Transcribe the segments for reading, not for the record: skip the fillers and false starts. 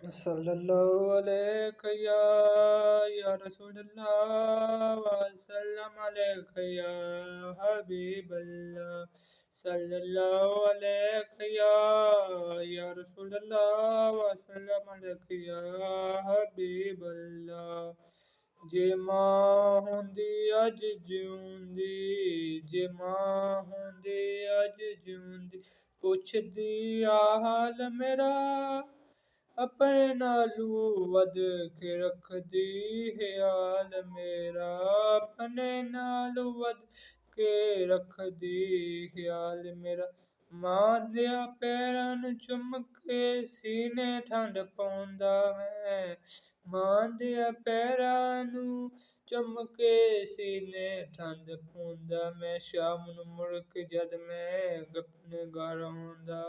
सल्लल्लाहु अलैहि या रसूलल्लाह वसल्लम अलैहि या हबीबल्लाह सल्लल्लाहु अलैहि या रसूलल्लाह वसल्लम अलैहि या हबीबल्लाह जे मां हुंदी अज जिउंदी जे मां हुंदी अज जिउंदी पुछदी हाल मेरा अपने नालू वध के रखदी ख्याल मेरा अपने नालू वध के रखदी ख्याल मेरा मां दिया पैरां नूं चुम के सीने ठंड पाउंदा मैं मां दिया पैरां नूं चुम के सीने ठंड पाउंदा मैं शाम नूं मुड़ के जद मैं अपने घर आउंदा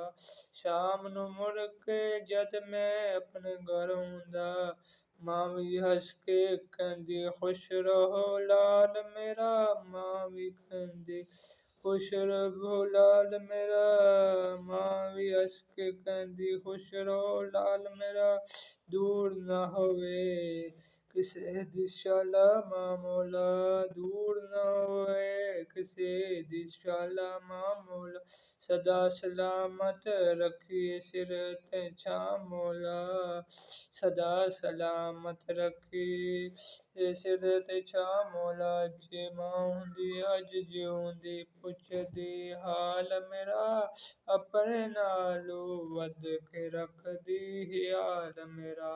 शाम नूं मुड़ के जद मैं अपने घर आउंदा मां भी हंस के कहंदी खुश रहो लाल मेरा मां भी कहंदी खुश रहो लाल मेरा मां भी हंस के कहंदी खुश रहो लाल मेरा दूर ना होवे किसे दी शाला मां मौला दूर ना होवे किसे दी शाला मां मौला सदा सलामत रखिए सिर ते छां मौला सदा सलामत रखिए सिर ते छां मौला जे मां हुंदी अज जिउंदी पुछदी हाल मेरा अपने नालों वध के रखदी ख्याल मेरा।